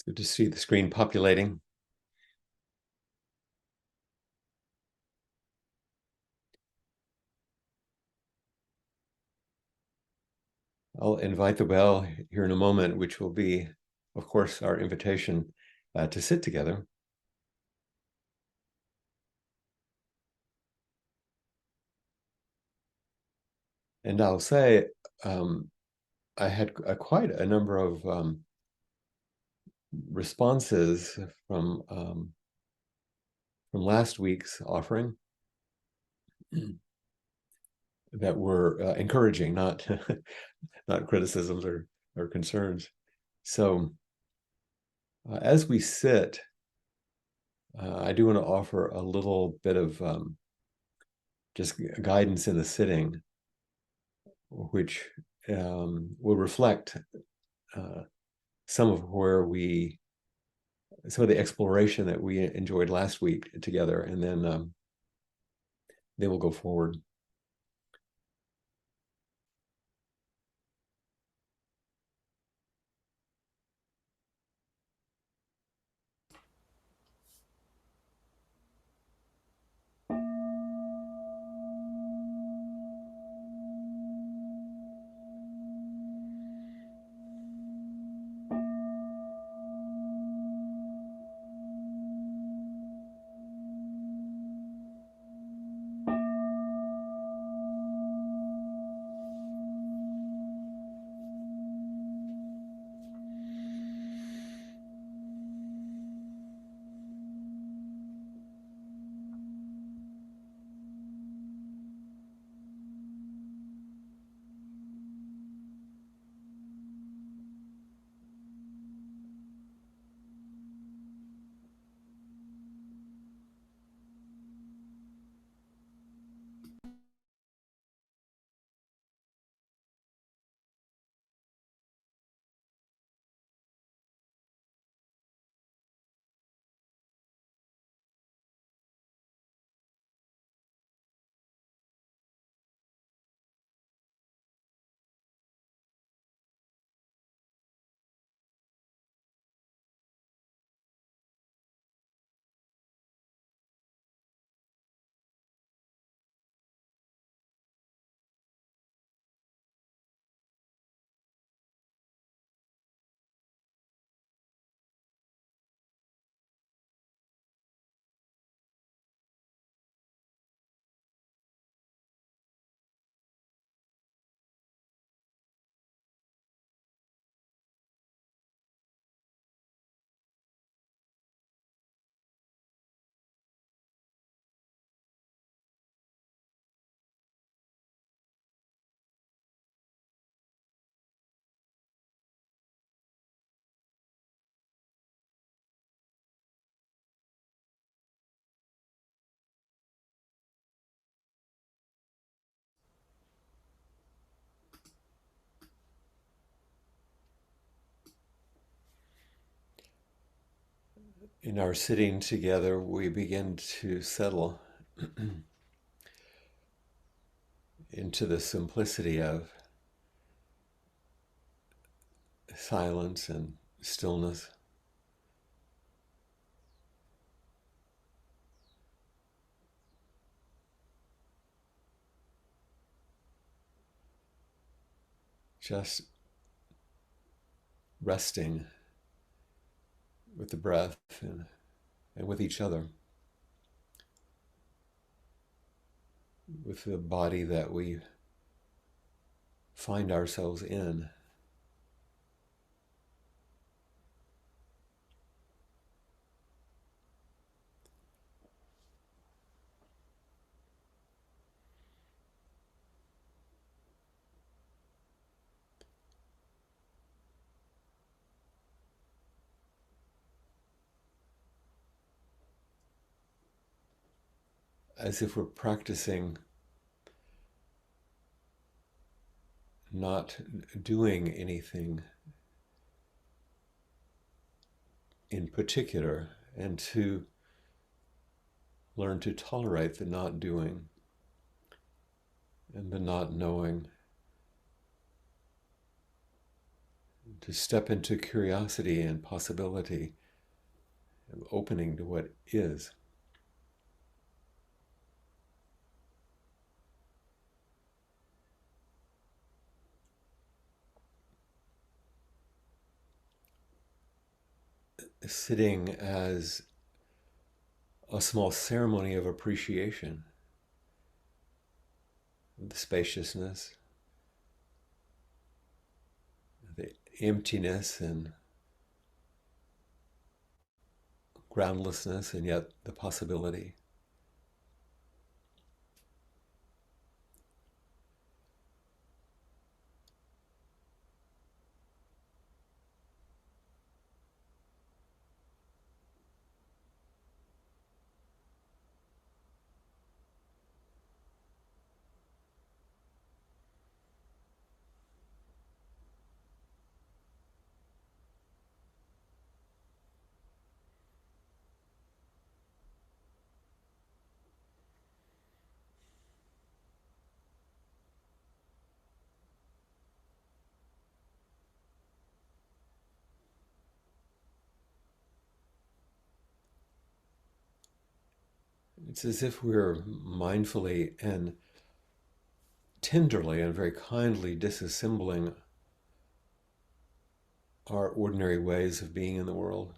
It's good to see the screen populating. I'll invite the bell here in a moment, which will be, of course, our invitation to sit together. And I'll say, I had quite a number of responses from last week's offering that were encouraging, not not criticisms or concerns. So as we sit, I do want to offer a little bit of just guidance in the sitting, which will reflect some of some of the exploration that we enjoyed last week together, and then we'll go forward. In our sitting together, we begin to settle into the simplicity of silence and stillness. Just resting with the breath and with each other, with the body that we find ourselves in. As if we're practicing not doing anything in particular, and to learn to tolerate the not doing and the not knowing, to step into curiosity and possibility, and opening to what is. Sitting as a small ceremony of appreciation, the spaciousness, the emptiness and groundlessness, and yet the possibility. It's as if we're mindfully and tenderly and very kindly disassembling our ordinary ways of being in the world.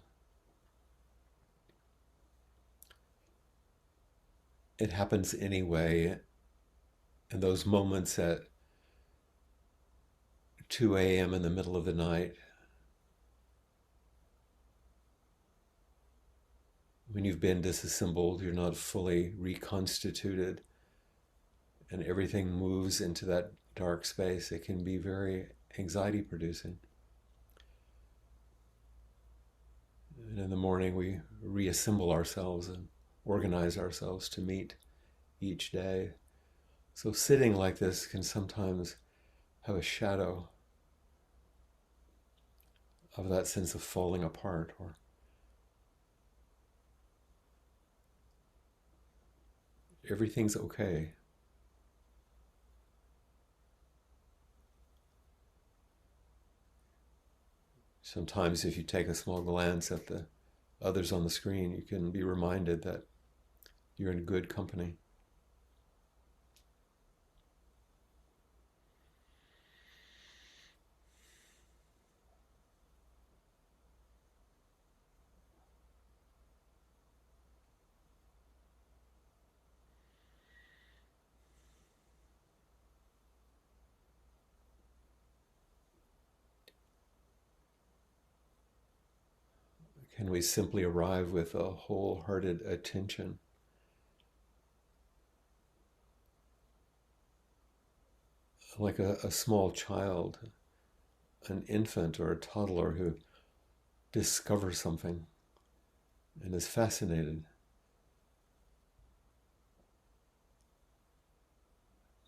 It happens anyway, in those moments at 2 a.m. in the middle of the night, when you've been disassembled, you're not fully reconstituted, and everything moves into that dark space. It can be very anxiety producing. And in the morning, we reassemble ourselves and organize ourselves to meet each day. So sitting like this can sometimes have a shadow of that sense of falling apart, or everything's okay. Sometimes if you take a small glance at the others on the screen, you can be reminded that you're in good company. Can we simply arrive with a wholehearted attention, like a small child, an infant or a toddler who discovers something and is fascinated,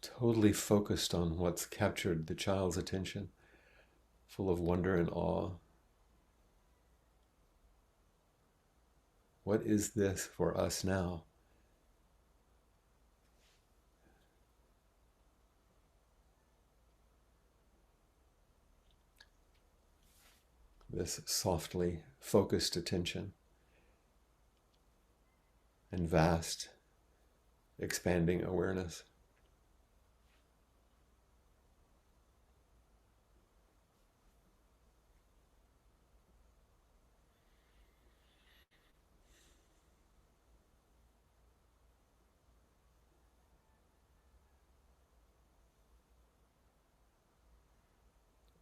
totally focused on what's captured the child's attention, full of wonder and awe. What is this for us now? This softly focused attention and vast, expanding awareness.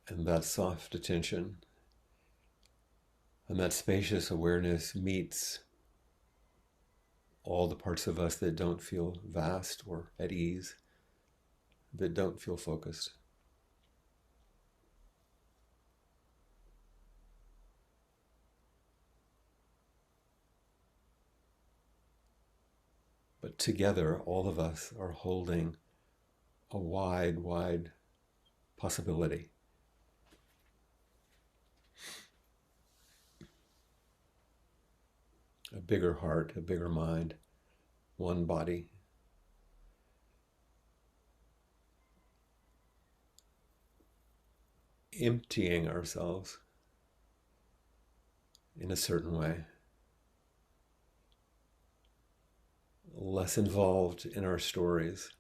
And that soft attention and that spacious awareness meets all the parts of us that don't feel vast or at ease, that don't feel focused. But together, all of us are holding a wide, wide possibility. A bigger heart, a bigger mind, one body. emptying ourselves in a certain way, less involved in our stories,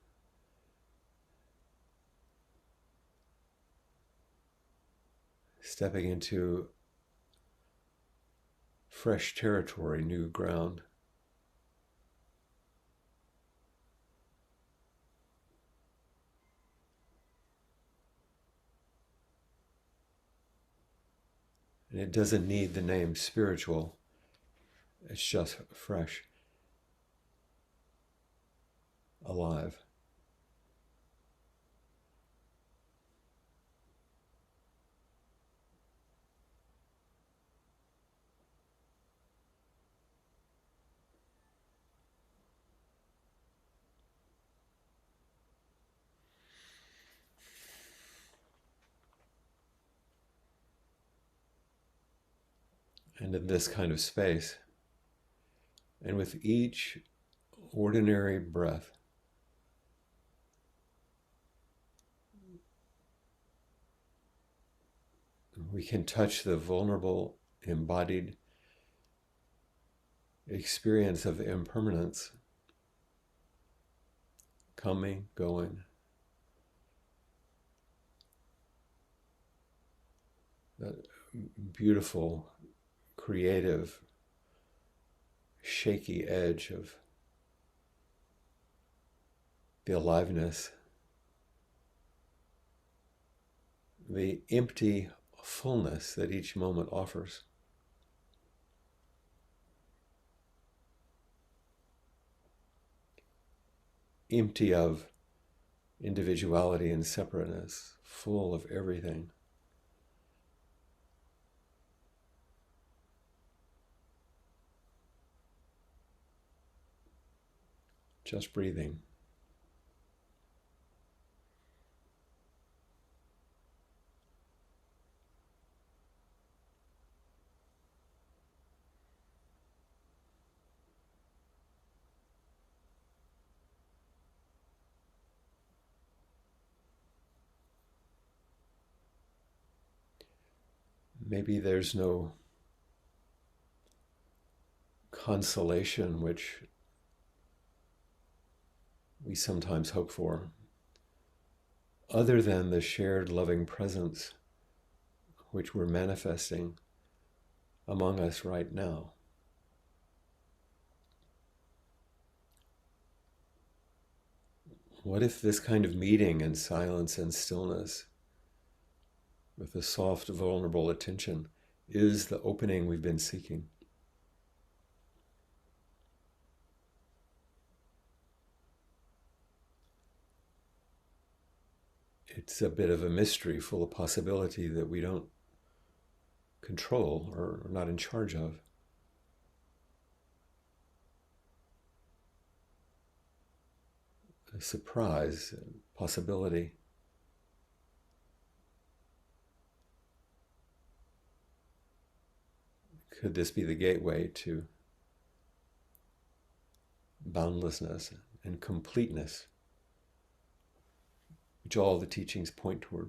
stepping into fresh territory, new ground. And it doesn't need the name spiritual, it's just fresh, alive. And in this kind of space, and with each ordinary breath, we can touch the vulnerable, embodied experience of impermanence, coming, going. That beautiful, creative, shaky edge of the aliveness, the empty fullness that each moment offers. Empty of individuality and separateness, full of everything. Just breathing. Maybe there's no consolation which we sometimes hope for, other than the shared loving presence which we're manifesting among us right now. What if this kind of meeting in silence and stillness, with a soft, vulnerable attention, is the opening we've been seeking? It's a bit of a mystery, full of possibility that we don't control or are not in charge of. A surprise, a possibility. Could this be the gateway to boundlessness and completeness, which all the teachings point toward?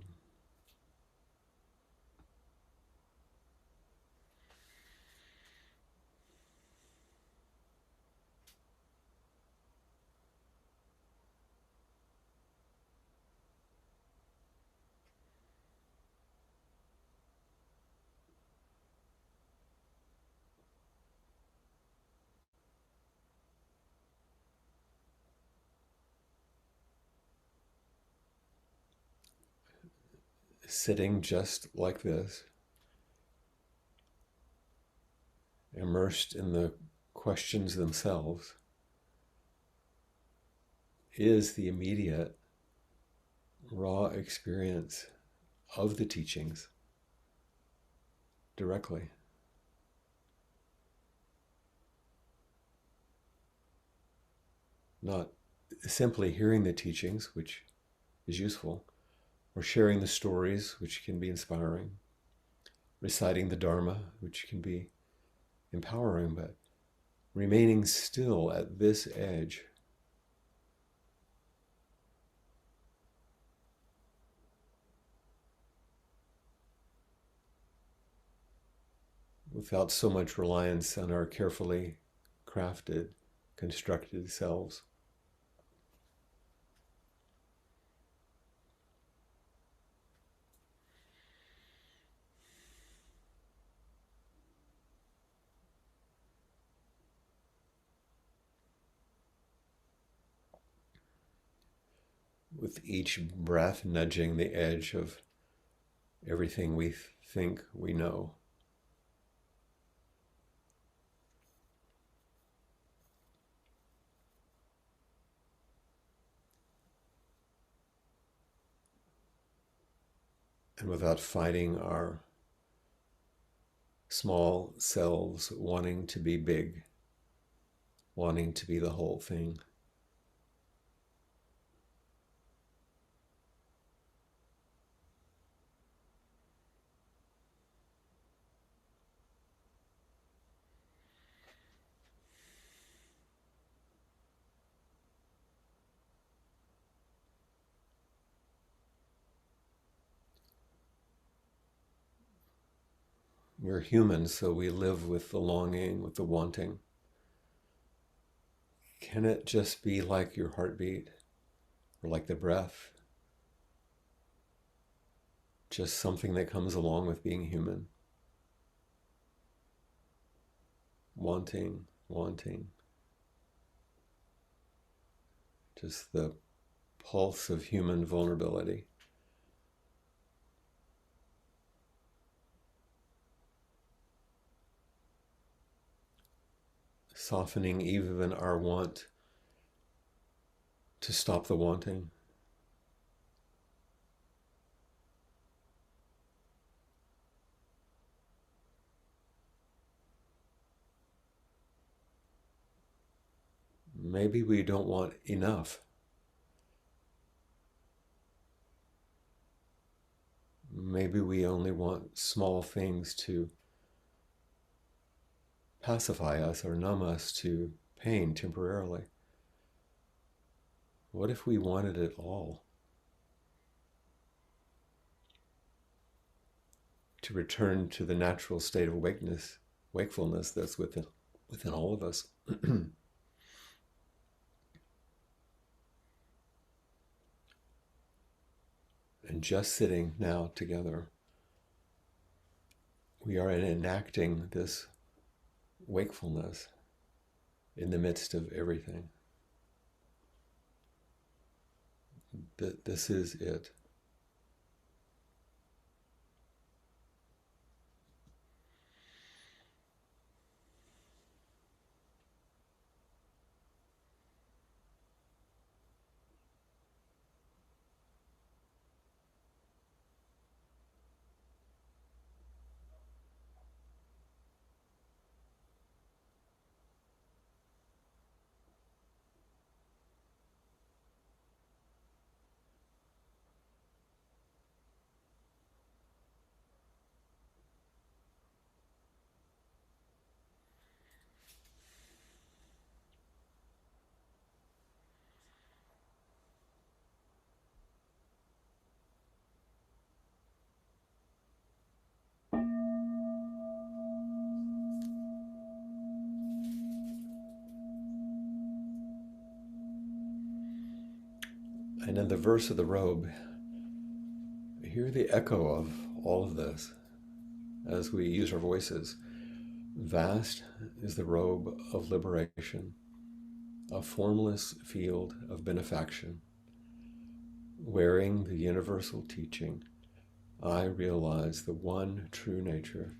Sitting just like this, immersed in the questions themselves, is the immediate, raw experience of the teachings directly. Not simply hearing the teachings, which is useful, or sharing the stories, which can be inspiring, reciting the Dharma, which can be empowering, but remaining still at this edge, without so much reliance on our carefully crafted, constructed selves. With each breath nudging the edge of everything we think we know. And without fighting our small selves wanting to be big, wanting to be the whole thing. We're human, so we live with the longing, with the wanting. Can it just be like your heartbeat or like the breath? Just something that comes along with being human. Wanting, wanting. Just the pulse of human vulnerability. Softening even our want to stop the wanting. Maybe we don't want enough. Maybe we only want small things to pacify us or numb us to pain temporarily. What if we wanted it all? To return to the natural state of wakefulness that's within all of us. And just sitting now together, we are enacting this wakefulness in the midst of everything. This is it. And in the verse of the robe, hear the echo of all of this as we use our voices. Vast is the robe of liberation, a formless field of benefaction. Wearing the universal teaching, I realize the one true nature,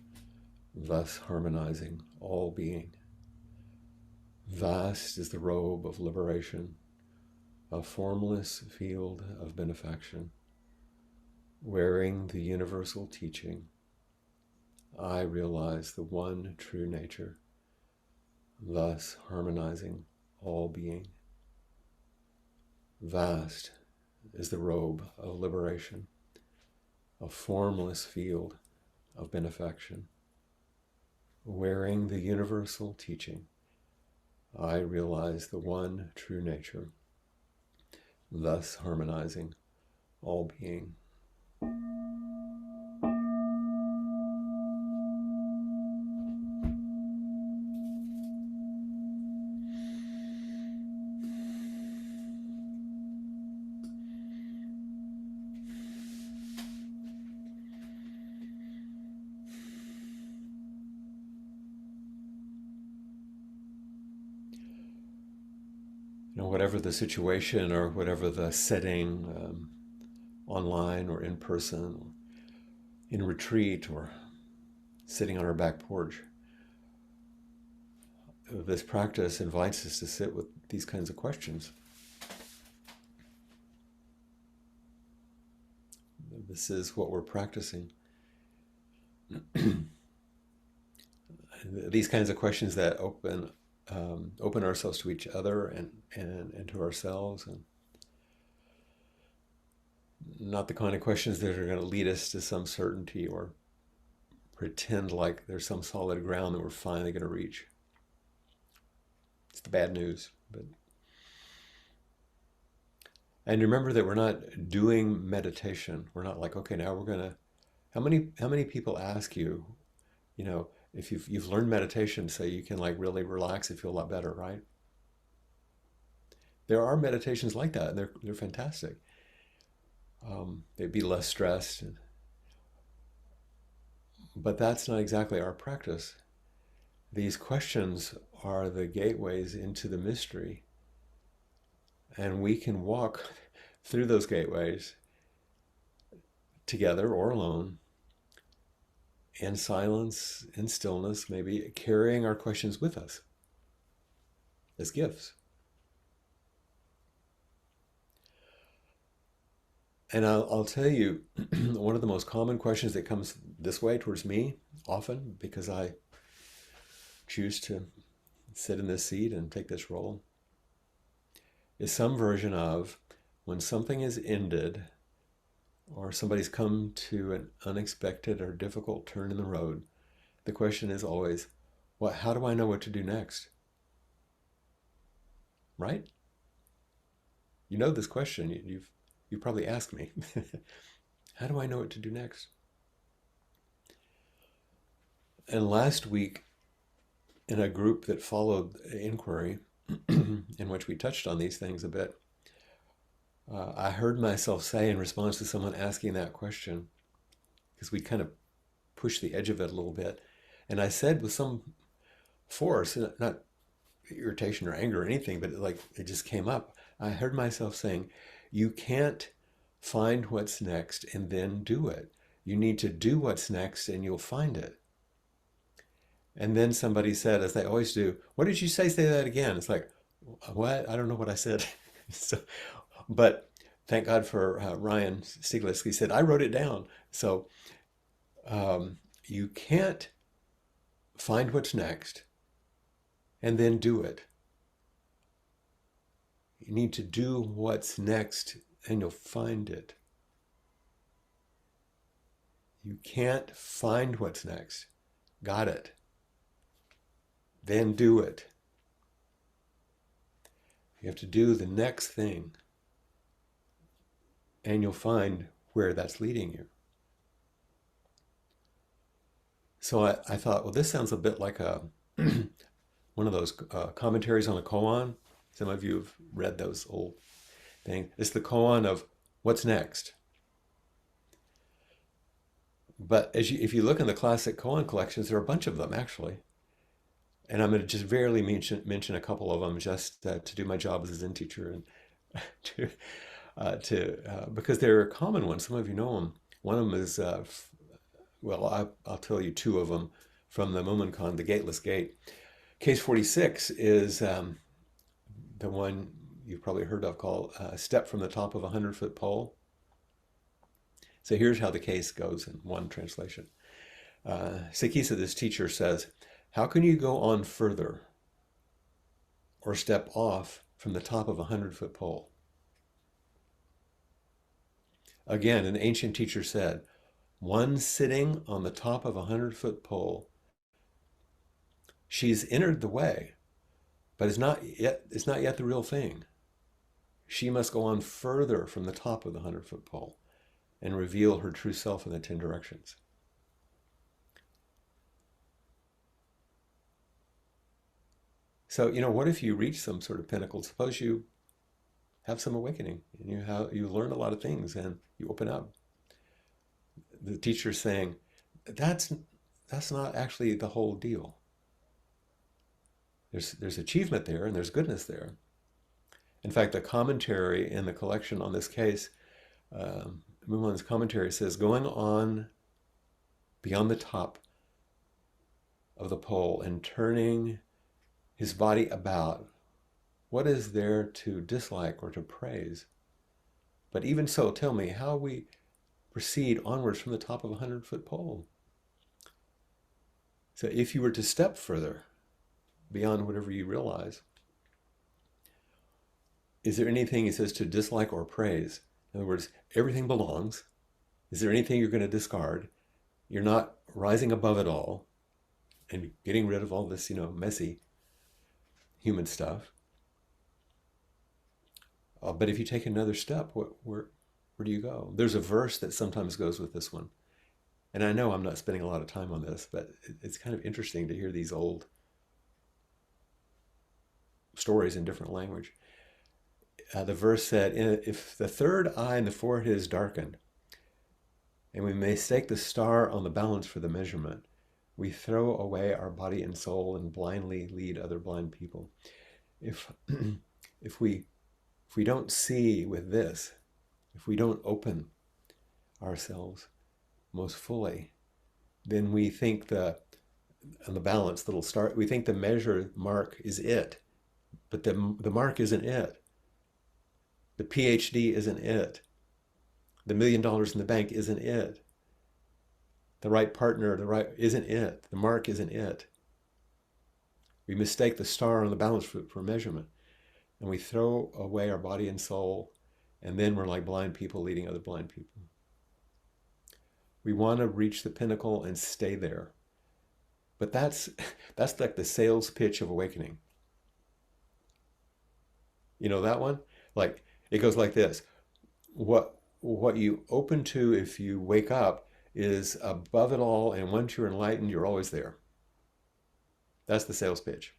thus harmonizing all being. Vast is the robe of liberation, a formless field of benefaction. Wearing the universal teaching, I realize the one true nature, thus harmonizing all being. Vast is the robe of liberation, a formless field of benefaction. Wearing the universal teaching, I realize the one true nature, thus harmonizing all being. whatever the situation or whatever the setting, online or in person, in retreat or sitting on our back porch, this practice invites us to sit with these kinds of questions. This is what we're practicing. These kinds of questions that open ourselves to each other and to ourselves, and not the kind of questions that are going to lead us to some certainty or pretend like there's some solid ground that we're finally going to reach. It's the bad news. And remember that we're not doing meditation. We're not like, okay, now we're going to. How many people ask you, if you've learned meditation, so you can like really relax and feel a lot better, right? There are meditations like that, and they're fantastic. They'd be less stressed, but that's not exactly our practice. These questions are the gateways into the mystery, and we can walk through those gateways together or alone, in silence, in stillness, maybe carrying our questions with us as gifts. And I'll tell you, one of the most common questions that comes this way towards me often, because I choose to sit in this seat and take this role, is some version of when something is ended or somebody's come to an unexpected or difficult turn in the road, the question is always, how do I know what to do next? Right? You know this question. You probably asked me. How do I know what to do next? And last week, in a group that followed inquiry, in which we touched on these things a bit, I heard myself say in response to someone asking that question, because we kind of pushed the edge of it a little bit, and I said with some force, not irritation or anger or anything, but it just came up. I heard myself saying, you can't find what's next and then do it. You need to do what's next and you'll find it. And then somebody said, as they always do, what did you say? Say that again. It's like, what? I don't know what I said. But thank God for Ryan Stiglitz. He said, I wrote it down. So you can't find what's next and then do it. You need to do what's next and you'll find it. You can't find what's next. Got it. Then do it. You have to do the next thing and you'll find where that's leading you. So I thought, well, this sounds a bit like one of those commentaries on a Koan. Some of you have read those old things. It's the Koan of what's next. But if you look in the classic Koan collections, there are a bunch of them actually. And I'm going to just barely mention a couple of them just to do my job as a Zen teacher and because they're common ones. Some of you know them. One of them is, I'll tell you two of them from the Mumonkan, the Gateless Gate. Case 46 is the one you've probably heard of called Step from the Top of a 100-Foot Pole. So here's how the case goes in one translation. Sekisa, this teacher, says, how can you go on further or step off from the top of a 100-foot pole? Again, an ancient teacher said, one sitting on the top of a 100-foot pole, she's entered the way, but it's not yet the real thing. She must go on further from the top of the 100-foot pole and reveal her true self in the 10 directions. So, what if you reach some sort of pinnacle? Suppose you have some awakening and you learn a lot of things and you open up. The teacher's saying, that's not actually the whole deal. There's achievement there and there's goodness there. In fact, the commentary in the collection on this case, Mumon's commentary says, going on beyond the top of the pole and turning his body about, what is there to dislike or to praise? But even so, tell me how we proceed onwards from the top of a 100-foot pole. So if you were to step further beyond whatever you realize, is there anything, he says, to dislike or praise? In other words, everything belongs. Is there anything you're going to discard? You're not rising above it all and getting rid of all this, messy human stuff. But if you take another step, where do you go? There's a verse that sometimes goes with this one. And I know I'm not spending a lot of time on this, but it's kind of interesting to hear these old stories in different language. The verse said, if the third eye in the forehead is darkened, and we mistake the star on the balance for the measurement, we throw away our body and soul and blindly lead other blind people. If we don't see with this, if we don't open ourselves most fully, then we think on the balance that'll start, we think the measure mark is it, but the mark isn't it. The PhD isn't it. The $1 million in the bank isn't it. The right partner, isn't it. The mark isn't it. We mistake the star on the balance for measurement, and we throw away our body and soul, and then we're like blind people leading other blind people. We want to reach the pinnacle and stay there. But that's like the sales pitch of awakening. You know that one? Like, it goes like this. What you open to if you wake up is above it all, and once you're enlightened, you're always there. That's the sales pitch.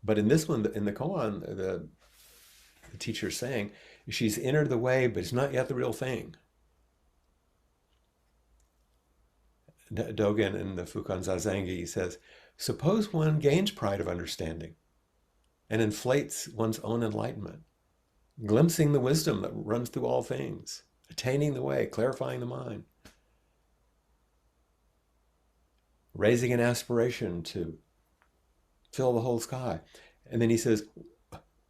But in this one, in the koan, the teacher's saying, she's entered the way, but it's not yet the real thing. Dogen in the Fukan Zazengi says, suppose one gains pride of understanding and inflates one's own enlightenment, glimpsing the wisdom that runs through all things, attaining the way, clarifying the mind, raising an aspiration to fill the whole sky. And then he says,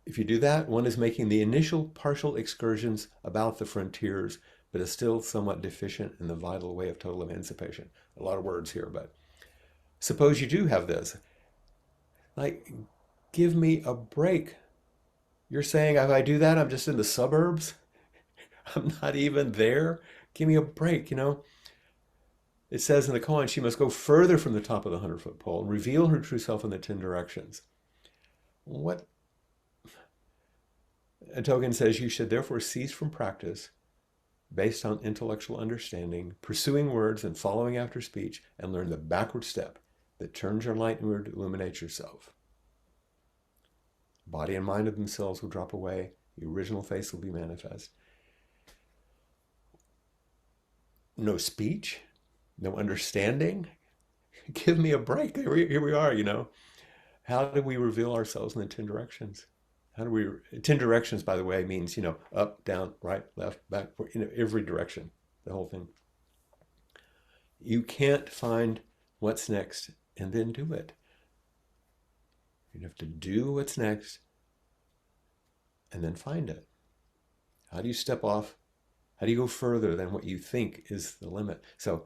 if you do that, one is making the initial partial excursions about the frontiers, but is still somewhat deficient in the vital way of total emancipation. A lot of words here, but suppose you do have this. Like, give me a break. You're saying if I do that, I'm just in the suburbs? I'm not even there? Give me a break, It says in the koan, she must go further from the top of the 100-foot pole and reveal her true self in the 10 directions. What? Dogen says you should therefore cease from practice based on intellectual understanding, pursuing words and following after speech, and learn the backward step that turns your light inward to illuminate yourself. Body and mind of themselves will drop away. The original face will be manifest. No speech, no understanding. Give me a break. Here we are, How do we reveal ourselves in the 10 directions? 10 directions, by the way, means, up, down, right, left, back, every direction, the whole thing. You can't find what's next and then do it. You have to do what's next and then find it. How do you step off? How do you go further than what you think is the limit? So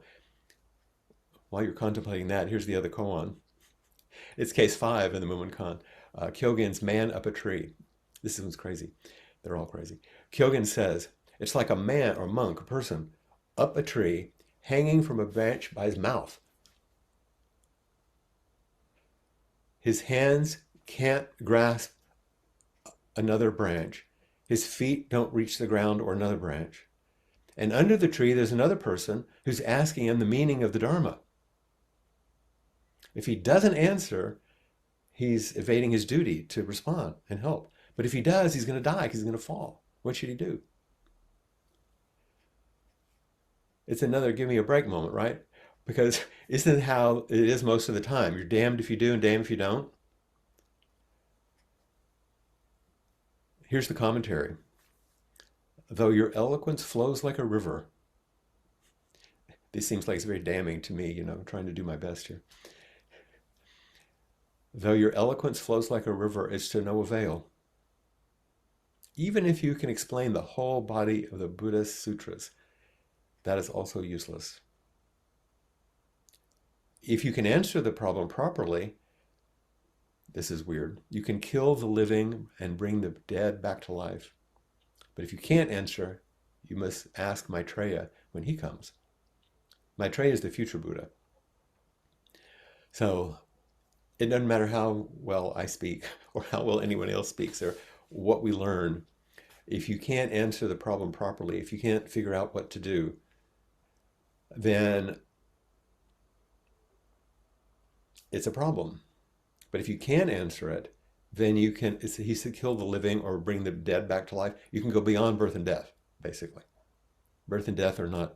while you're contemplating that, here's the other koan. It's case 5 in the Mumonkan. Kyogen's Man Up a Tree. This one's crazy. They're all crazy. Kyogen says, it's like a man or monk, a person, up a tree, hanging from a branch by his mouth. His hands can't grasp another branch. His feet don't reach the ground or another branch. And under the tree, there's another person who's asking him the meaning of the Dharma. If he doesn't answer, he's evading his duty to respond and help. But if he does, he's going to die because he's going to fall. What should he do? It's another give me a break moment, right? Because isn't it how it is most of the time? You're damned if you do and damned if you don't. Here's the commentary. Though your eloquence flows like a river, this seems like it's very damning to me, I'm trying to do my best here. Though your eloquence flows like a river, it's to no avail. Even if you can explain the whole body of the Buddha's sutras, that is also useless. If you can answer the problem properly, this is weird, you can kill the living and bring the dead back to life. But if you can't answer, you must ask Maitreya when he comes. Maitreya is the future Buddha. So it doesn't matter how well I speak or how well anyone else speaks or what we learn. If you can't answer the problem properly, if you can't figure out what to do, then it's a problem. But if you can answer it, then you can, he said, kill the living or bring the dead back to life. You can go beyond birth and death, basically. Birth and death are not.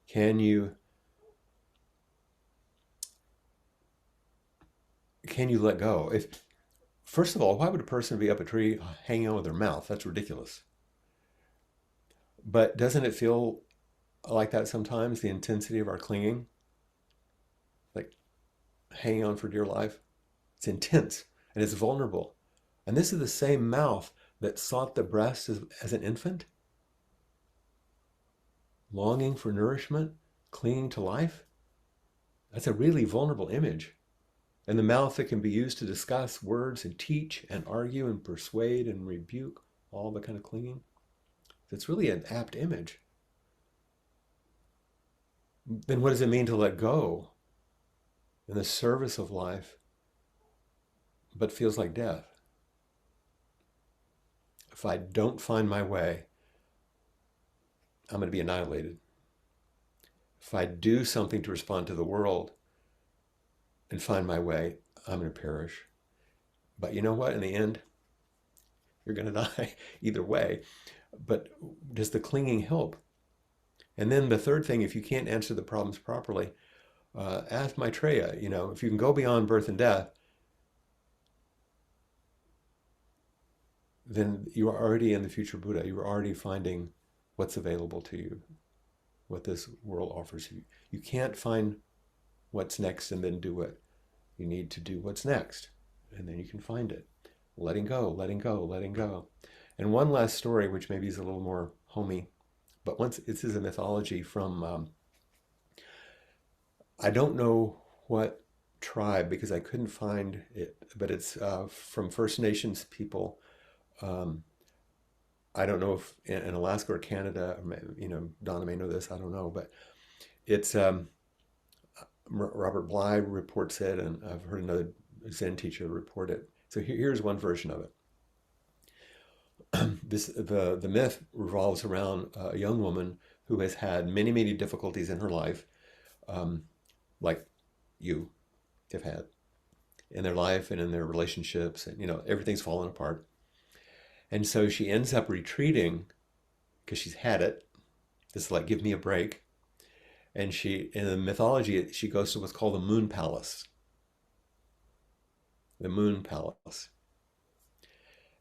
Can you let go? First of all, why would a person be up a tree hanging on with their mouth? That's ridiculous. But doesn't it feel like that sometimes, the intensity of our clinging? Like hanging on for dear life? It's intense and it's vulnerable. And this is the same mouth that sought the breast as an infant, longing for nourishment, clinging to life. That's a really vulnerable image. And the mouth that can be used to discuss words and teach and argue and persuade and rebuke, all the kind of clinging. It's really an apt image. Then what does it mean to let go in the service of life, but feels like death? If I don't find my way, I'm going to be annihilated. If I do something to respond to the world and find my way, I'm going to perish. But you know what? In the end, you're going to die either way. But does the clinging help? And then the third thing, if you can't answer the problems properly, ask Maitreya. If you can go beyond birth and death, then you are already in the future Buddha. You are already finding what's available to you, what this world offers you. You can't find what's next and then do it. You need to do what's next, and then you can find it. Letting go, letting go, letting go. And one last story, which maybe is a little more homey, but this is a mythology from, I don't know what tribe because I couldn't find it, but it's from First Nations people. I don't know if in Alaska or Canada, Donna may know this, I don't know, but it's Robert Bly reports it, and I've heard another Zen teacher report it. So here's one version of it. The myth revolves around a young woman who has had many, many difficulties in her life, like you have had in their life and in their relationships, and everything's fallen apart. And so she ends up retreating because she's had it. This is like, give me a break. And in the mythology, she goes to what's called the Moon Palace. The Moon Palace.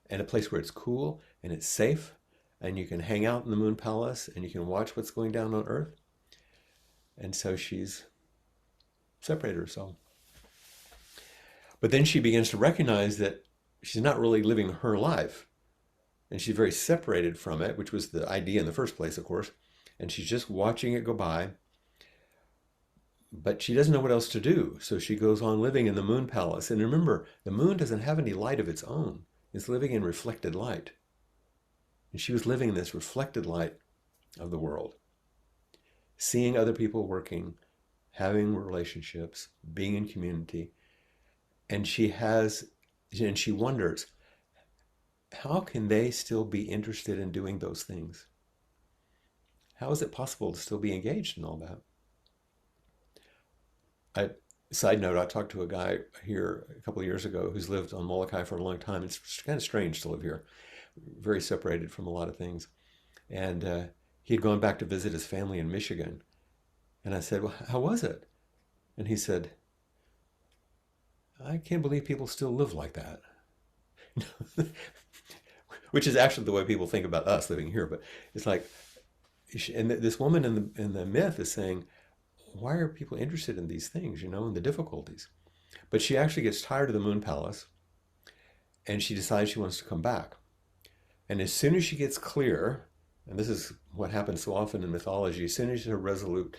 And a place where it's cool and it's safe, and you can hang out in the Moon Palace and you can watch what's going down on Earth. And so she's separated herself. But then she begins to recognize that she's not really living her life. And she's very separated from it, which was the idea in the first place, of course. And she's just watching it go by. But she doesn't know what else to do. So she goes on living in the Moon Palace. And remember, the moon doesn't have any light of its own. It's living in reflected light. And she was living in this reflected light of the world. Seeing other people working, having relationships, being in community. And she wonders, how can they still be interested in doing those things? How is it possible to still be engaged in all that? Side note, I talked to a guy here a couple of years ago who's lived on Molokai for a long time. It's kind of strange to live here, very separated from a lot of things. And he had gone back to visit his family in Michigan. And I said, well, how was it? And he said, I can't believe people still live like that. which is actually the way people think about us living here. But it's like, and this woman in the myth is saying, why are people interested in these things, and the difficulties? But she actually gets tired of the moon palace and she decides she wants to come back. And as soon as she gets clear, and this is what happens so often in mythology, as soon as her resolute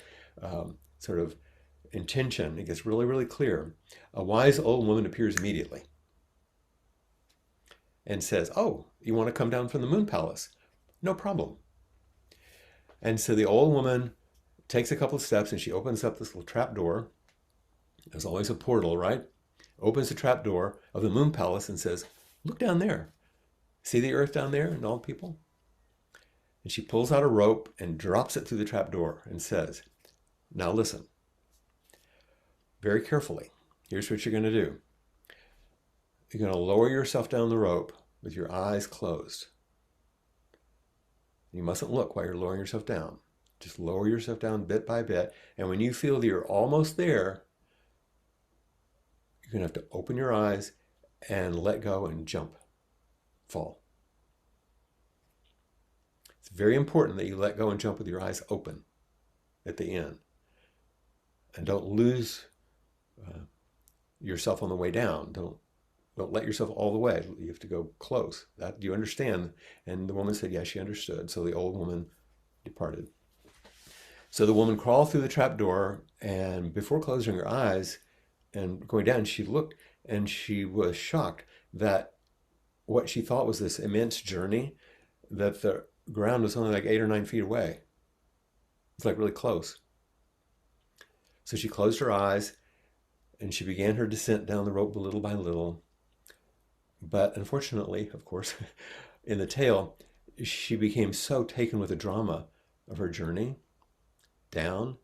sort of intention, it gets really, really clear, a wise old woman appears immediately and says, oh, you want to come down from the moon palace? No problem. And so the old woman takes a couple of steps and she opens up this little trap door. There's always a portal, right? Opens the trap door of the moon palace and says, look down there. See the earth down there and all people? And she pulls out a rope and drops it through the trap door and says, now listen, very carefully. Here's what you're going to do. You're going to lower yourself down the rope with your eyes closed. You mustn't look while you're lowering yourself down. Just lower yourself down bit by bit. And when you feel that you're almost there, you're going to have to open your eyes and let go and jump, fall. It's very important that you let go and jump with your eyes open at the end. And don't lose yourself on the way down. Don't let yourself all the way. You have to go close. That you understand? And the woman said, yes, she understood. So the old woman departed. So the woman crawled through the trap door, and before closing her eyes and going down, she looked and she was shocked that what she thought was this immense journey, that the ground was only like 8 or 9 feet away. It's like really close. So she closed her eyes and she began her descent down the rope little by little. But unfortunately, of course, in the tale, she became so taken with the drama of her journey down,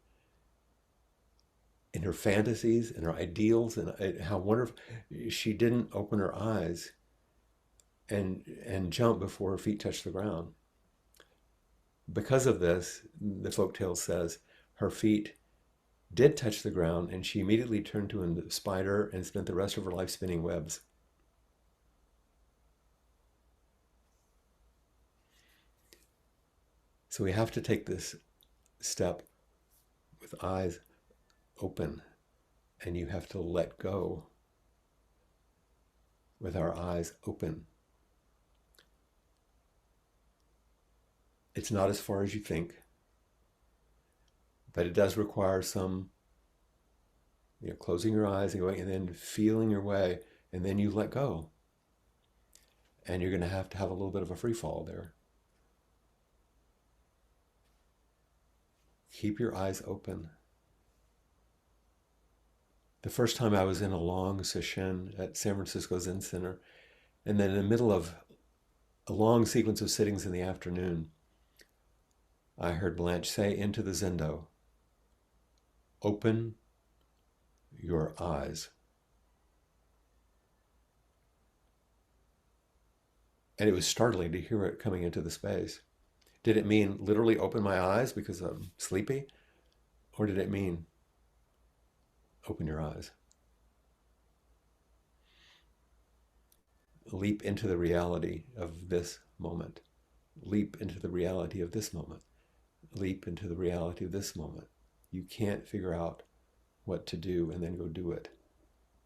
in her fantasies and her ideals and how wonderful, she didn't open her eyes and jump before her feet touched the ground. Because of this, the folktale says her feet did touch the ground and she immediately turned to a spider and spent the rest of her life spinning webs. So we have to take this step with eyes open, and you have to let go with our eyes open. It's not as far as you think, but it does require some closing your eyes and going, and then feeling your way, and then you let go. And you're going to have a little bit of a free fall there. Keep your eyes open. The first time I was in a long session at San Francisco Zen Center, and then in the middle of a long sequence of sittings in the afternoon, I heard Blanche say into the Zendo, open your eyes. And it was startling to hear it coming into the space. Did it mean literally open my eyes because I'm sleepy? Or did it mean open your eyes? Leap into the reality of this moment. Leap into the reality of this moment. Leap into the reality of this moment. You can't figure out what to do and then go do it.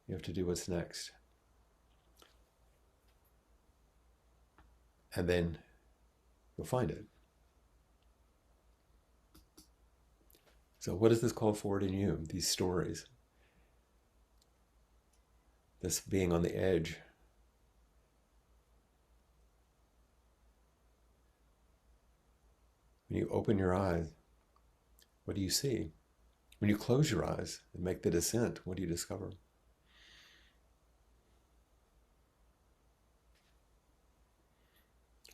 You have to do what's next. And then you'll find it. So what does this call forward in you? These stories. This being on the edge. When you open your eyes, what do you see? When you close your eyes and make the descent, what do you discover?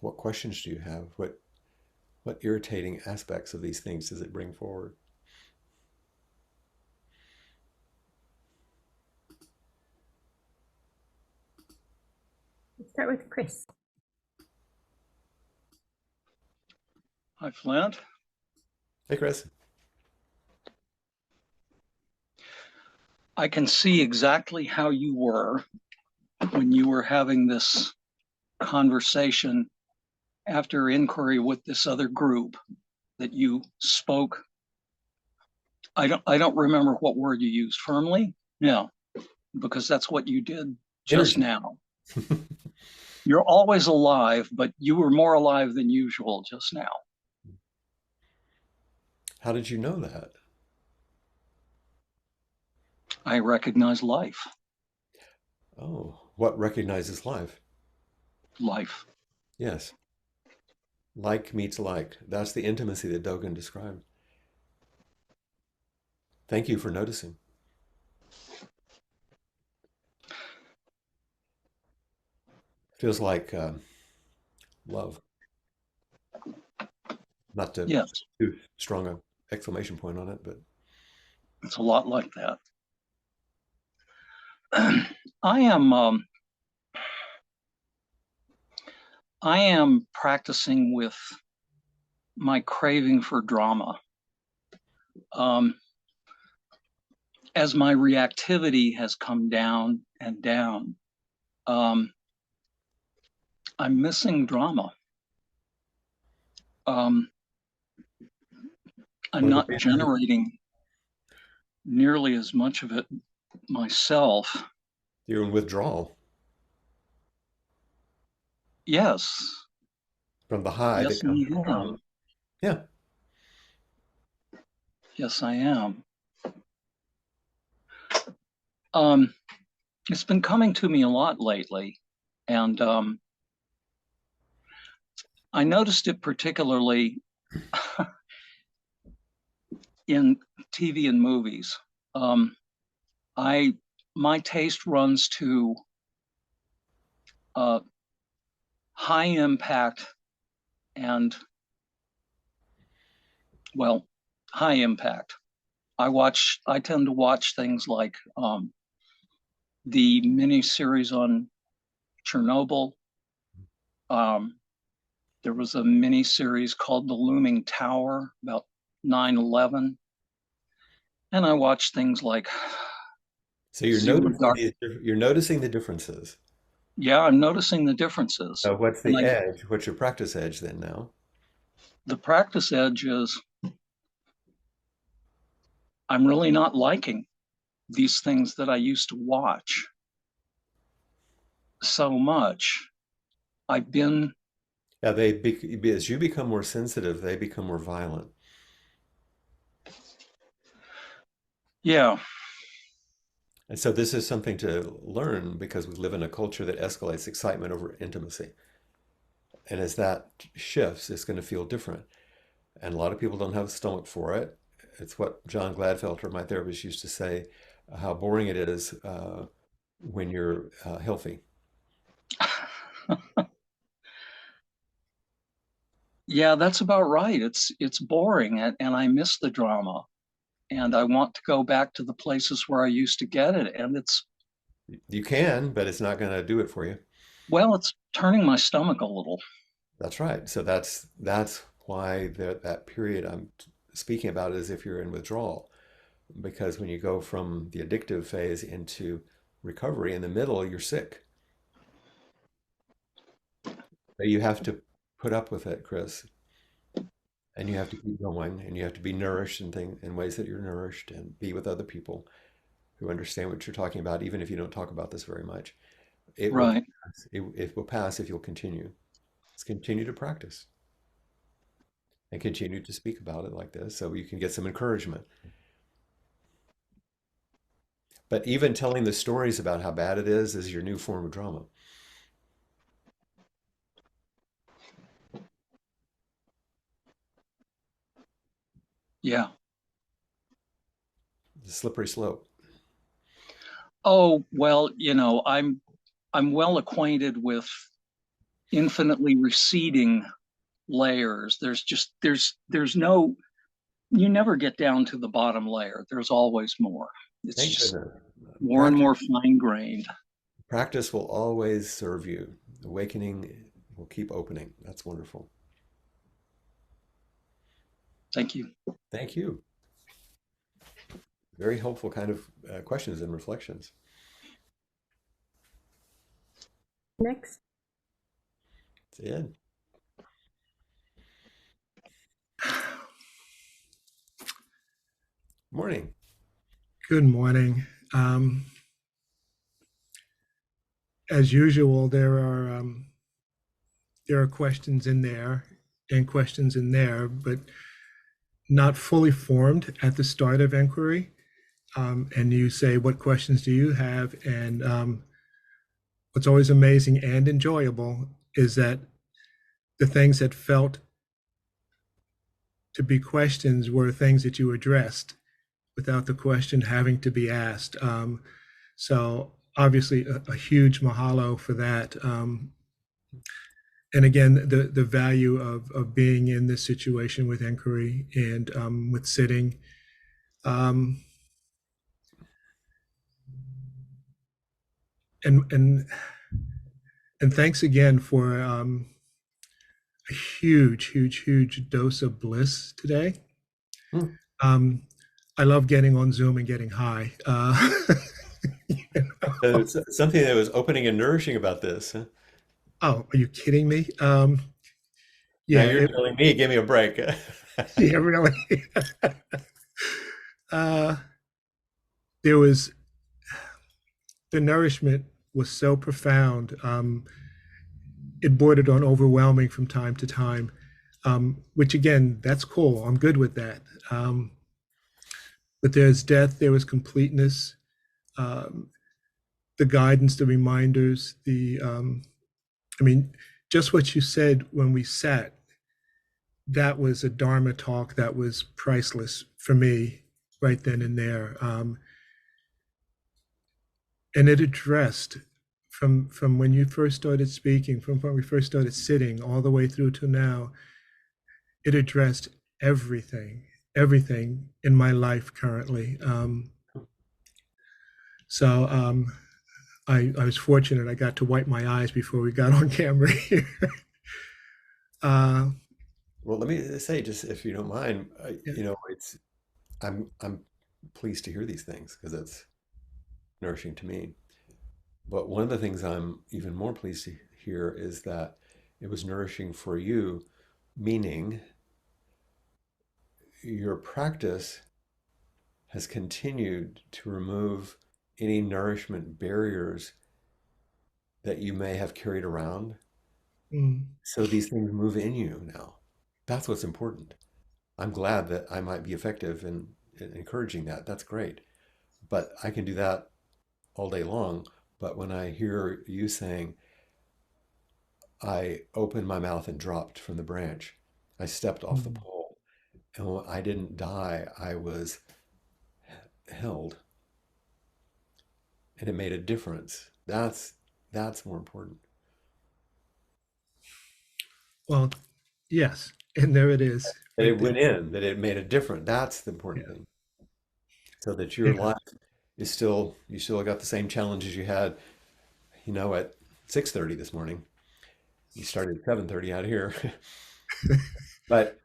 What questions do you have? What irritating aspects of these things does it bring forward? Let's start with Chris. Hi, Flint. Hey, Chris. I can see exactly how you were when you were having this conversation after inquiry with this other group that you spoke. I don't remember what word you used. Firmly? Yeah, because that's what you did just Energy. now. You're always alive, but you were more alive than usual just now. How did you know that? I recognize life. Oh, what recognizes life? Life. Yes. Like meets like. That's the intimacy that Dogen described. Thank you for noticing. Feels like love. Not to Yes, too strong a exclamation point on it, but it's a lot like that. I am I am practicing with my craving for drama. Um, as my reactivity has come down and down, um, I'm missing drama. Um, I'm not motivation. generating nearly as much of it myself. You're in withdrawal Yes, from the high that yes, comes I from drama. am. Yeah. Yes, I am. Um, it's been coming to me a lot lately, and I noticed it particularly in TV and movies. Um, I my taste runs to uh, high impact and well, high impact. I tend to watch things like the mini series on Chernobyl. Um, there was a mini series called The Looming Tower about 9/11, and I watch things like So you're Zero noticing Dark. these, you're noticing the differences. Yeah, I'm noticing the differences. So what's And the edge? What's your practice edge then now? the practice edge is I'm really not liking these things that I used to watch so much. I've been, Yeah, as you become more sensitive, they become more violent. yeah, And so this is something to learn because we live in a culture that escalates excitement over intimacy. And as that shifts, it's going to feel different. And a lot of people don't have a stomach for it. It's what John Gladfelter, my therapist, used to say, how boring it is when you're healthy. yeah, that's about right. It's boring, and I miss the drama, and I want to go back to the places where I used to get it, and it's You can, but it's not going to do it for you. well, it's turning my stomach a little. That's right. So that's why that period I'm speaking about is if you're in withdrawal, because when you go from the addictive phase into recovery, in the middle, you're sick. But you have to put up with it, Chris, and you have to keep going, and you have to be nourished in ways that you're nourished, and be with other people who understand what you're talking about, even if you don't talk about this very much. It will Right, pass. It will pass if you'll continue. Just continue to practice and continue to speak about it like this, so you can get some encouragement. But even telling the stories about how bad it is your new form of drama. yeah. It's a slippery slope. Oh, well, I'm well acquainted with infinitely receding layers. There's no you never get down to the bottom layer. There's always more. It's Thank just goodness. more and Practice, more fine grained. practice will always serve you. Awakening will keep opening. That's wonderful. Thank you. Thank you. Very helpful kind of questions and reflections. Next. That's it. Morning. Good morning. As usual, there are questions in there and questions in there, but not fully formed at the start of inquiry. And you say, "What questions do you have?" And what's always amazing and enjoyable is that the things that felt to be questions were things that you addressed without the question having to be asked. So obviously a huge mahalo for that. And again, the value of being in this situation with inquiry and with sitting. Um, and and and thanks again for a huge dose of bliss today. Hmm. Um, I love getting on Zoom and getting high. You know? It's something that was opening and nourishing about this. Huh? Oh, are you kidding me? Now Yeah, you're telling me, give me a break. yeah, really. uh, there was the nourishment was so profound. It bordered on overwhelming from time to time, which again, that's cool. I'm good with that. But there's depth, there was completeness, um, the guidance, the reminders, I mean, just what you said when we sat, that was a Dharma talk that was priceless for me right then and there. And it addressed from when you first started speaking, from when we first started sitting, all the way through to now. It addressed everything in my life currently. So I was fortunate. I got to wipe my eyes before we got on camera here. uh, Well, let me say, just if you don't mind, yeah. it's I'm pleased to hear these things because it's nourishing to me. But one of the things I'm even more pleased to hear is that it was nourishing for you, meaning your practice has continued to remove any nourishment barriers that you may have carried around. Mm. So these things move in you now. That's what's important. I'm glad that I might be effective in encouraging that. That's great. But I can do that all day long. But when I hear you saying, I opened my mouth and dropped from the branch, I stepped off the Mm. pole, and when I didn't die, I was held, and it made a difference. That's more important. Well, yes, and there it is, That right it there. went in, that it made a difference. That's the Yeah, important thing. So that your yeah. life is still, you still got the same challenges you had, at 6:30 this morning. You started at 7:30 out here. But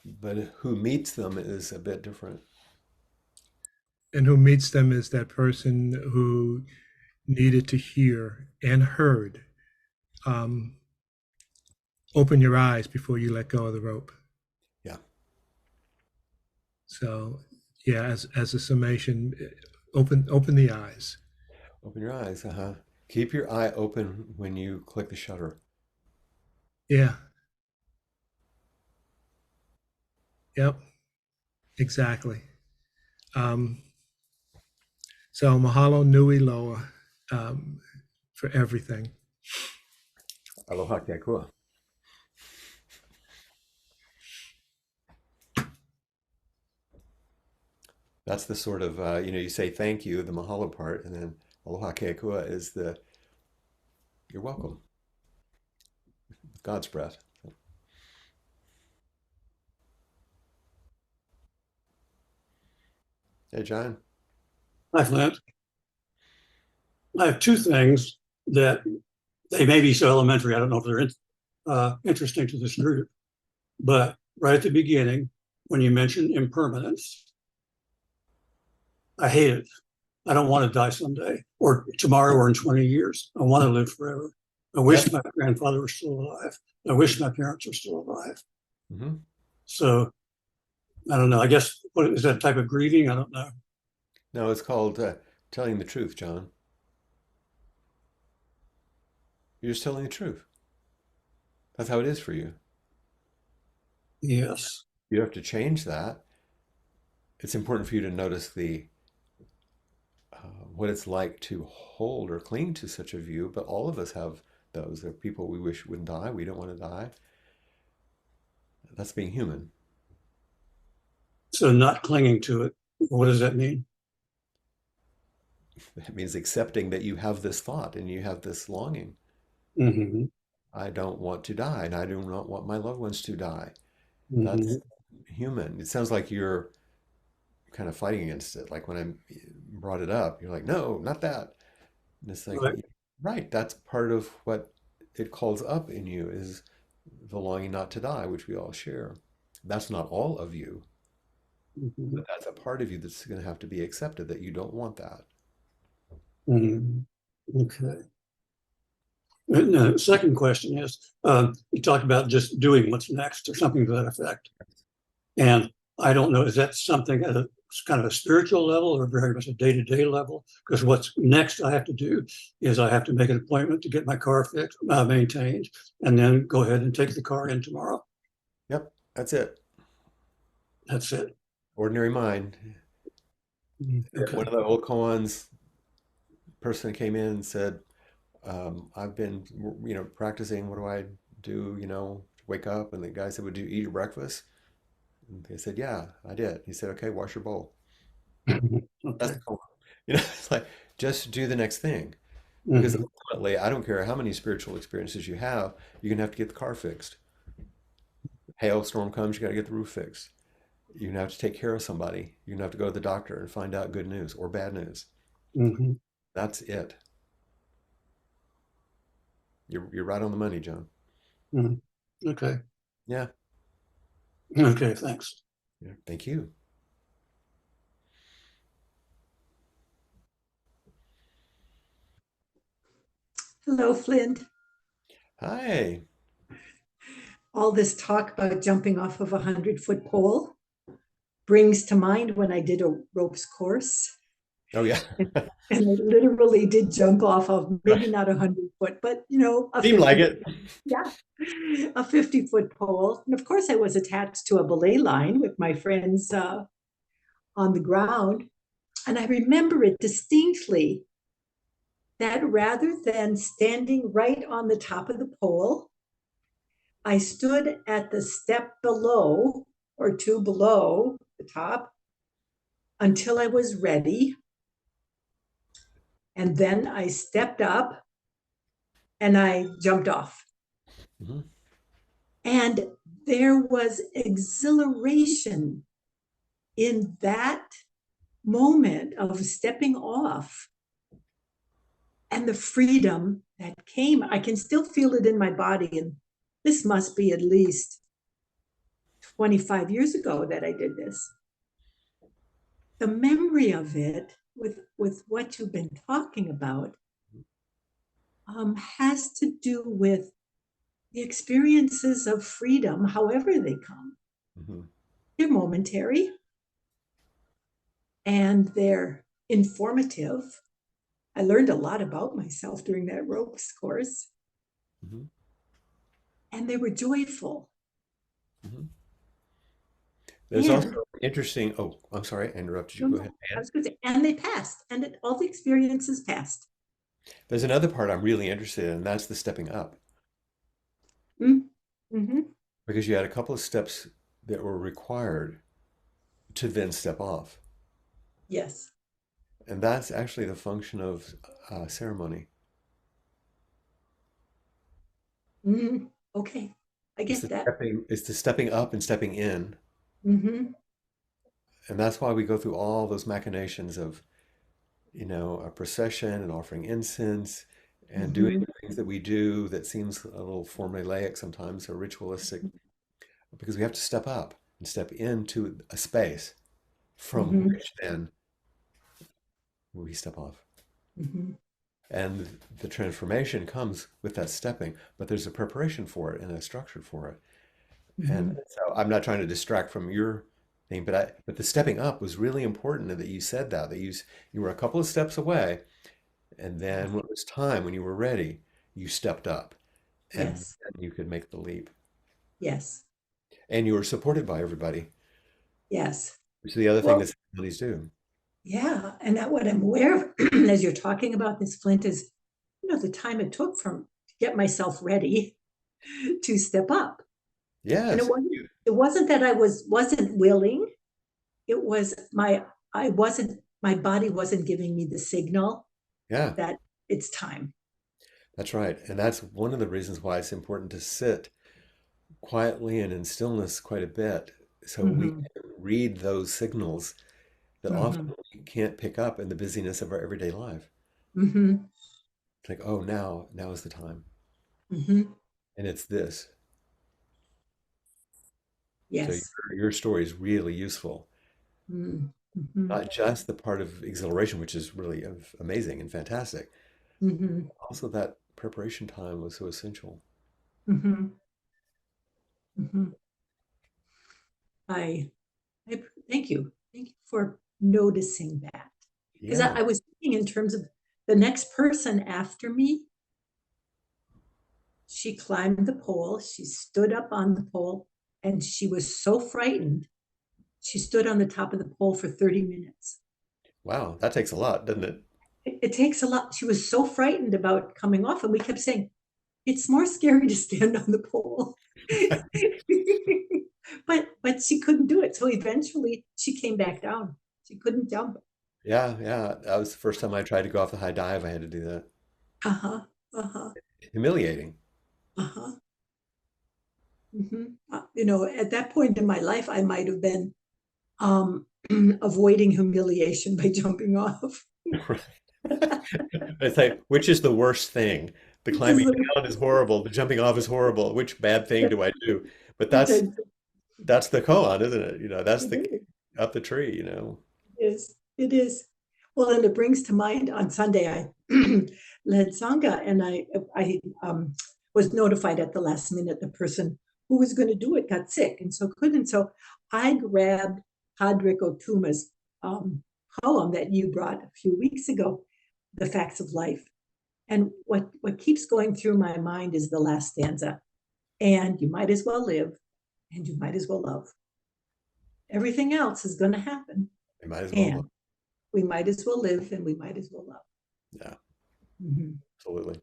but who meets them is a bit different. And who meets them is that person who needed to hear and heard. Um, Open your eyes before you let go of the rope. Yeah. So, yeah, as a summation, open the eyes. Open your eyes. Uh-huh. Keep your eye open when you click the shutter. Yeah, yep, exactly. Um, so mahalo nui loa for everything. Aloha kekua. That's the sort of, you say thank you, the mahalo part, and then aloha kekua is the you're welcome, God's breath. Hey, John. Hi, Flint. I have two things that they may be so elementary. I don't know if they're interesting to this group. But right at the beginning, when you mentioned impermanence, I hate it. I don't want to die someday or tomorrow or in 20 years. I want to live forever. I wish Yep. my grandfather was still alive. I wish my parents were still alive. Hmm. So I don't know. I guess what is that a type of grieving? I don't know. No, it's called telling the truth, John. You're just telling the truth. That's how it is for you. Yes. You have to change that. It's important for you to notice the what it's like to hold or cling to such a view, but all of us have those. There are people we wish wouldn't die. We don't want to die. That's being human. So not clinging to it. What does that mean? It means accepting that you have this thought and you have this longing. Hmm. I don't want to die, and I do not want my loved ones to die. That's Hmm. human. It sounds like you're kind of fighting against it. Like when I brought it up, you're like, no, not that. And it's like, Right. right, that's part of what it calls up in you is the longing not to die, which we all share. That's not all of you, Hmm. but that's a part of you that's going to have to be accepted that you don't want that. Hmm. Okay. And the second question is, you talked about just doing what's next or something to that effect. And I don't know, is that something at a kind of a spiritual level or very much a day-to-day level? Because what's next I have to do is I have to make an appointment to get my car fixed, maintained, and then go ahead and take the car in tomorrow. Yep, that's it. That's it. Ordinary mind. Okay. One of the old koans person came in and said, I've been, practicing. What do I do? Wake up. And the guy said, would you eat your breakfast? And they said, yeah, I did. He said, okay, wash your bowl. That's Okay. the koan. It's like, just do the next thing. Because Hmm. ultimately, I don't care how many spiritual experiences you have, you're going to have to get the car fixed. Hailstorm comes, you got to get the roof fixed. You're going to have to take care of somebody. You're going to have to go to the doctor and find out good news or bad news. Hmm. That's it. You're right on the money, John. Hmm. Okay. Yeah. Okay. Thanks. Yeah. Thank you. Hello, Flint. Hi. All this talk about jumping off of a 100-foot pole brings to mind when I did a ropes course. Oh, yeah. And, and I literally did jump off of maybe Right. not 100-foot, but a Seemed like 50, it. yeah, a 50-foot pole. And of course, I was attached to a belay line with my friends on the ground. And I remember it distinctly that rather than standing right on the top of the pole, I stood at the step below or two below the top until I was ready. And then I stepped up and I jumped off. Hmm. And there was exhilaration in that moment of stepping off and the freedom that came. I can still feel it in my body. And this must be at least 25 years ago that I did this. The memory of it with what you've been talking about has to do with the experiences of freedom, however they come. Hmm. They're momentary and they're informative. I learned a lot about myself during that ropes course, Hmm. and they were joyful. Hmm. There's also And interesting. Oh, I'm sorry, I interrupted you. no, Go no, ahead, I man. was going to say, and they passed, and all the experiences passed. There's another part I'm really interested in, and that's the stepping up. Mm-hmm. Because you had a couple of steps that were required to then step off. Yes. And that's actually the function of ceremony. Mm-hmm. Okay, I get that. It's the stepping up and stepping in. Mm-hmm. And that's why we go through all those machinations of, a procession and offering incense and doing Mm-hmm. the things that we do that seems a little formulaic sometimes or ritualistic, because we have to step up and step into a space from Mm-hmm. which then we step off. Mm-hmm. And the transformation comes with that stepping, but there's a preparation for it and a structure for it. And Mm-hmm. so I'm not trying to distract from your thing. But the stepping up was really important that you said that you were a couple of steps away, and then when it was time, when you were ready, you stepped up, and Yes. then you could make the leap. Yes. And you were supported by everybody, Yes. which is the other thing Well, that ceremonies do. yeah. And that what I'm aware of as you're talking about this, Flint, is, the time it took from to get myself ready to step up. And it Yes. wasn't it wasn't that I wasn't willing. It was my body wasn't giving me the signal Yeah, that it's time. that's right. And that's one of the reasons why it's important to sit quietly and in stillness quite a bit so we Mm-hmm. can read those signals that often Mm-hmm. we can't pick up in the busyness of our everyday life. Mm-hmm. It's like, oh, now is the time. Mm-hmm. And it's this. So Yes. your story is really useful. Mm-hmm. Not just the part of exhilaration, which is really amazing and fantastic. Mm-hmm. Also, that preparation time was so essential. Mm-hmm. Mm-hmm. I I thank you. Thank you for noticing that. Because Yeah. I was thinking in terms of the next person after me. She climbed the pole, she stood up on the pole, and she was so frightened. She stood on the top of the pole for 30 minutes. Wow. That takes a lot, doesn't it? It takes a lot. She was so frightened about coming off, and we kept saying, it's more scary to stand on the pole. but she couldn't do it. So eventually she came back down. She couldn't jump. Yeah. Yeah. That was the first time I tried to go off the high dive. I had to do that. Uh-huh. Uh-huh. Humiliating. Uh-huh. At that point in my life, I might have been um, avoiding humiliation by jumping off. Right. It's like, which is the worst thing? The Which is climbing the down is horrible. The jumping off is horrible. Which bad thing do I do? But which I, that's the koan, isn't it? That's the it up the tree. is. It is. Well, and it brings to mind on Sunday, I led Sangha, and I was notified at the last minute the person who was going to do it got sick and so couldn't. So I grabbed Hadrik Otuma's um, poem that you brought a few weeks ago, The Facts of Life. And what keeps going through my mind is the last stanza. And you might as well live, and you might as well love. Everything else is going to happen. You might as well look. And we might as well live, and we might as well love. Yeah, Mm-hmm. absolutely.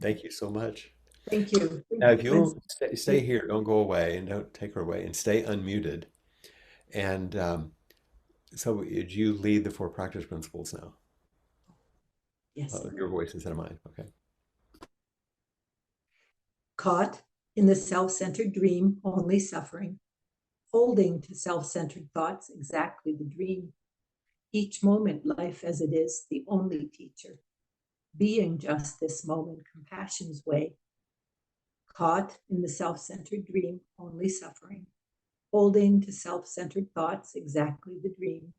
Thank you so much. Thank you. Now, if Lindsay. you'll stay here, don't go away and don't take her away and stay unmuted. And so, would you lead the four practice principles now? Yes. Your voice instead of mine. Okay. Caught in the self-centered dream, only suffering. Holding to self-centered thoughts, exactly the dream. Each moment, life as it is, the only teacher. Being just this moment, compassion's way. Caught in the self-centered dream, only suffering. Holding to self-centered thoughts, exactly the dream.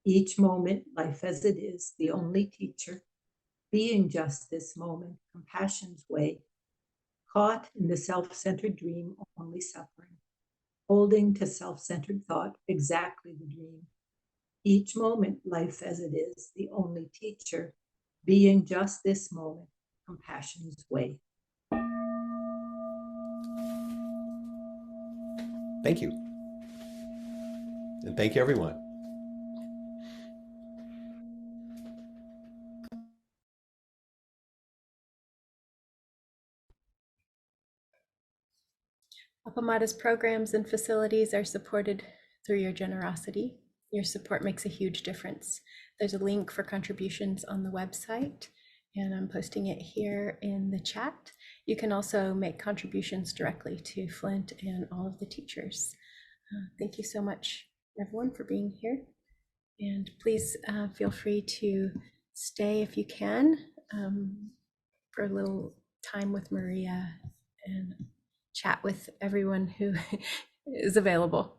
Each moment, life as it is, the only teacher. Being just this moment, compassion's way. Caught in the self-centered dream, only suffering. Holding to self-centered thought, exactly the dream. Each moment, life as it is, the only teacher. Being just this moment, compassion's way. Thank you. And thank you, everyone. Appamada's programs and facilities are supported through your generosity. Your support makes a huge difference. There's a link for contributions on the website, and I'm posting it here in the chat. You can also make contributions directly to Flint and all of the teachers. Thank you so much, everyone, for being here. And please feel free to stay if you can for a little time with Maria and chat with everyone who is available.